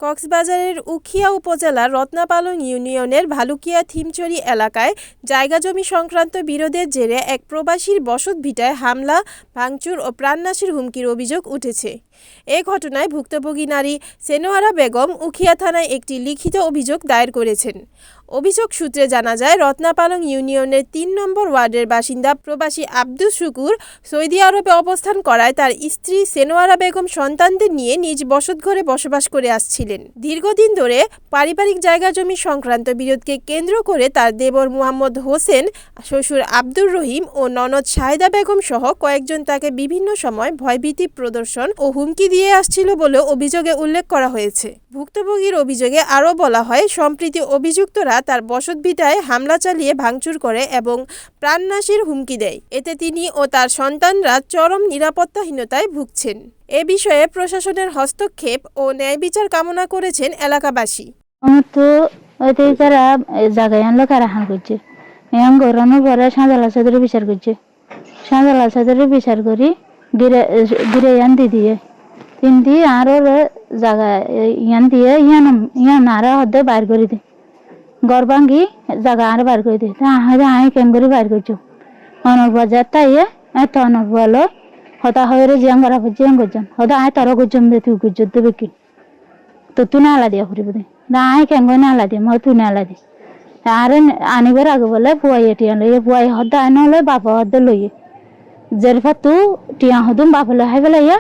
কক্সবাজারের উখিয়া উপজেলার রত্নাপালং ইউনিয়নের ভালুকিয়া থিমচরি এলাকায় জায়গাজমি সংক্রান্ত বিরোধের জেরে এক প্রবাসীর বসতভিটায় হামলা, ভাঙচুর ও প্রাণনাশের হুমকির অভিযোগ উঠেছে। এ ঘটনায় ভুক্তভোগী নারী সেনোয়ারা বেগম উখিয়া থানায় একটি লিখিত অভিযোগ দায়ের করেছেন। অভিযোগ সূত্রে জানা যায়, রত্নাপালং ইউনিয়নের ৩ নম্বর ওয়ার্ডের বাসিন্দা প্রবাসী আব্দুস শুকুর সৌদি আরবে অবস্থান করায় তার স্ত্রী সেনোয়ারা বেগম সন্তানদের নিয়ে নিজ বসতঘরে বসবাস করে আসছিলেন। দীর্ঘদিন ধরে পারিবারিক জায়গা জমি সংক্রান্ত বিরোধকে কেন্দ্র করে তার দেবর মুহাম্মদ হোসেন, শ্বশুর আব্দুর রহিম ও ননদ শাহেদা বেগম সহ কয়েকজন তাকে বিভিন্ন সময় ভয়ভীতি প্রদর্শন ও হুমকি দিয়ে আসছিল বলেও অভিযোগে উল্লেখ করা হয়েছে। ভুক্তভোগীর অভিযোগে আরও বলা হয়, সম্প্রতি অভিযুক্তরা তার বসতভিটায় হামলা চালিয়ে ভাঙচুর করে এবং প্রাণনাশের হুমকি দেয়। এতে তিনি ও তার সন্তানরা চরম নিরাপত্তাহীনতায় ভুগছেন। এ বিষয়ে প্রশাসনের হস্তক্ষেপ ও ন্যায় বিচার কামনা করেছেন এলাকাবাসী। আমার তো ওই তারা জায়গায় আনলো কারাহান করছে, এখন গরানোর পরে সাঁজালা সাদরে বিচার করছে, সাঁজালা সাদরে বিচার করি গিরে ইয়ান দিয়ে তিনটি আরো জায়গা ইয়ান দিয়ে ইয়ান আরো হদ্দে বাইর করে দে গড় ভাঙ্গি জায়গা আর বাইর করে দে আই কেন করে বাইর করছো অনবাজার তাইয়ে এত অনবালো হতা হয়ে জিয়াং করা জিয়াং করছেন হতা আয় তারও করছম দে তুই করছো দেবে কি তো তুই নালা দিয়া ফুরিব দে আয় কেন করে নালা দিয়ে মই তুই নালা দি আর আনিবার আগে বলে বুয়াই টিয়া লইয়ে বুয়াই হদ্দা আয় নহলে বাপা হদ্দে লইয়ে যেরফা তু টিয়া হদুম বাপা লো হাই বেলা ইয়া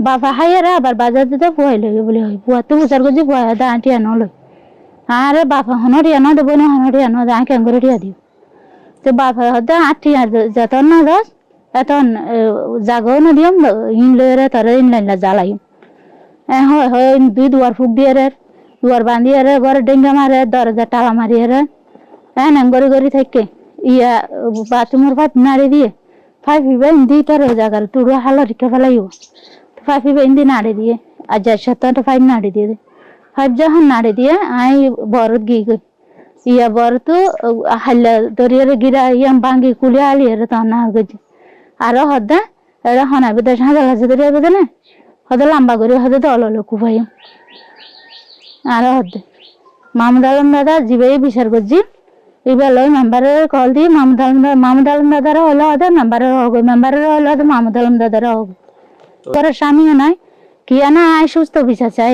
বাপা হাইয়ারা আবার বাজার দিতে বুয়াই লইয়ে বলে হয় বুয়া তো বিচার করছি বুয়া হদা টিয়া নলই আর বাপা হনো টিয়া ন দেবো না হনো টিয়া ন আয় কেন করে টিয়া দিও তো বাপা হদা আর টিয়া যত না দশ এত জাগাও না দিয়ম ইন লইরে তারা ইন লাইনলা জ্বালাইম হয় হয় দুই দুয়ার ফুক দিয়ে রে দুয়ার বান্ধিয়ে রে ঘরে ডেঙ্গা মারে দরজা টালা মারিয়ে রে হ্যাঁ গড়ি গড়ি থেকে ইয়া বাথরুমের ভাত নাড়ি দিয়ে ফাইফিবা ইন্দি তার জায়গার তুড়ো হালো রিক্কা ফেলাইব ফাইফিবা ইন্দি নাড়ি দিয়ে আর যার সাথে ফাইভ নাড়ি দিয়ে ফাইভ যখন নাড়ি দিয়ে আই বরত গিয়ে গই ইয়া বর তো হাল্লা দরিয়ার গিরা ইয়াম ভাঙ্গি কুলিয়া আলিয়ে রে তখন না গেছি আরো হদ্দা এরা হনাবে তো সাঁজাল আছে দরিয়া বেদে না হদে লম্বা করে হদে তো অলো কুপাই আরো হদ্দে মাহমুদ আলম দাদা জিবাই বিচার করছি এবার লই মেম্বারের কল দিয়ে মাহমুদ আলম দাদারা হলো হদে মেম্বারের হলো হদে মাহমুদ আলম দাদারা হবে তোর স্বামীও নাই কি না আয় সুস্থ বিচার চাই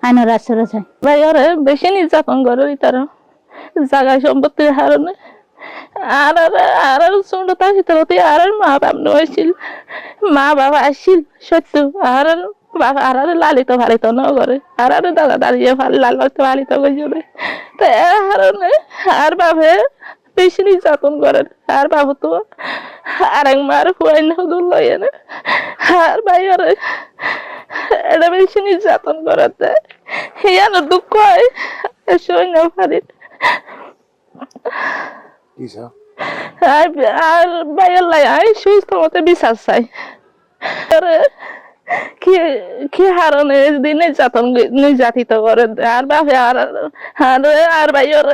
আইনের রাস্তা চাই ভাই ওরে বেশি নির্যাতন করে তারা জায়গা সম্পত্তির হারণে আর আর শুনতে থাকি তো আর মা বাপ নইছিল মা বাবা আসছিল সত্য আর বাবা আর লালিত ফালিত ন করে আর দাদা দাঁড়িয়ে লালিত ফালিত করছে তো এর হারণে আর বাপে বেশি নির্যাতন করেন আর বাবু তো আর এক মার ফুয়াই না দূর লইয়ে না আর ভাই ওরে এটা বেশি নির্যাতন করাতে ইয়ানো দুঃখ হয় সই না পারি আর বাইরের লাই আই সুস্থ মতে বিশ্বাস চাই কি হারণে নির্যাতিত করে আর বাপে আর বাইর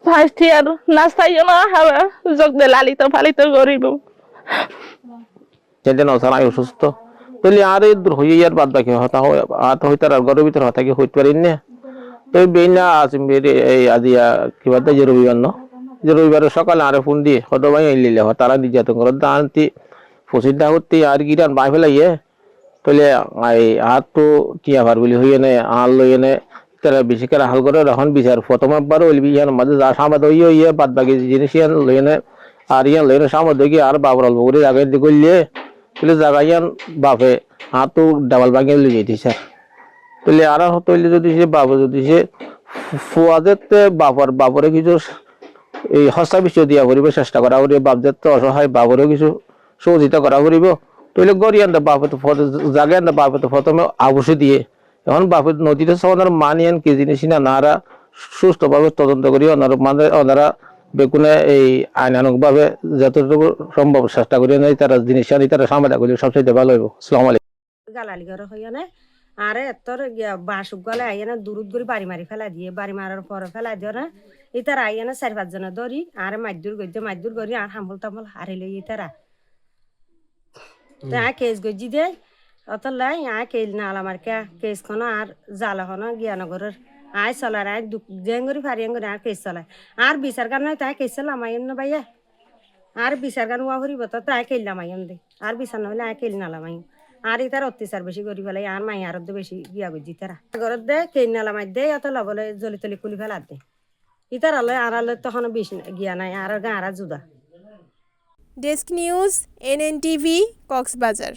ফার্স্ট ইয়ার নাস্তাইও না হাওয়া যোগ দে লালিত ফালিত করিব যেদিন অসানাই অসুস্থ তাহলে আর দূর হয়ে ইয়ার বাদ বাকি হতা হয় আর হইতার আর ঘরের ভিতরে হতা কি হইতে পারি না তো বেইনা আছে এই আজিয়া কি বাদ যে রবিবার ন যে রবিবারে সকালে আরে ফোন দিয়ে হতো ভাই লিলে তারা নির্যাতন করে দাঁড়ান্তি ফসিদ্ধা করতে আর গিরান বাই ফেলাইয়ে তাহলে এই হাত তো টিয়া ভার বলি হইয়ে নে আল লইয়ে নে তারা বেশি করে হাল করে এখন বিচার প্রথমবার হইবি ইয়ার মাঝে যা সামাদ হইয়ে বাদ বাকি জিনিস ইয়ান লইয়ে নে আর ইয়ান লইয়ে সামাদ দেখি আর বাবর অল্প করে জায়গায় দিয়ে করলে তাহলে জায়গায় ইয়ান বাপে হাত তো ডাবল ভাঙিয়ে লিয়ে যেতে স্যার তাহলে আর তৈলে যদি সে বাবু যদি সে ফুয়াদের বাপরে কিছু এই হস্তা বিষয় দিয়া করিব চেষ্টা করা করিব বাপদের তো অসহায় বাবরেও কিছু সহযোগিতা করা করিব তৈলে গড়ি আনতে বাপে তো জায়গায় আনতে বাপে তো প্রথমে আবশ্যই দিয়ে এখন বাপের নদীতে সবার মানিয়েন কি জিনিস না নারা সুস্থভাবে তদন্ত করি ওনারা বেকুনে এই আইনানুক ভাবে যতটুকু সম্ভব চেষ্টা করি নাই তারা জিনিস আনি তারা সামনে করি সবচেয়ে ভালো হইব। আসসালামু আলাইকুম গালালি ঘর হইয়া না আরে তোর বাসুক গলে আইয়া না দূরত করে বাড়ি মারি ফেলা দিয়ে বাড়ি মারার পরে ফেলা দিও না এই তারা আইয়া না 4-5 জনে ধরি আরে মাইদুর করি আর হামল তামল হারি লই তারা কেস গজি দে অত লাই আয় কেল না আলামার কে কেস খনো আর জালা খনো জ্ঞানগরের আয় চলার আয় জেঙ্গরি ফারিয়াঙ্গরি আর কেস চলায় আর বিচার গান নয় তাই কেস চলাম আইন না ভাইয়া আর বিচার গান ওয়া হরিব তো তাই কেললাম আইন দে আর বিচার নহলে আয় কেল নালাম আইন আর ইতার অত্যাচার বেশি করি ফেলাই আর মাই আর বেশি গিয়া গুজি তারা ঘরত দে কেল নালামাই দে অত লবলে জলি তলি কুলি ফেলা দে ইতার আলো আর আলো তখন বেশি গিয়া নাই আর গা আর জুদা। Desk news, NNTV, Cox's Bazar.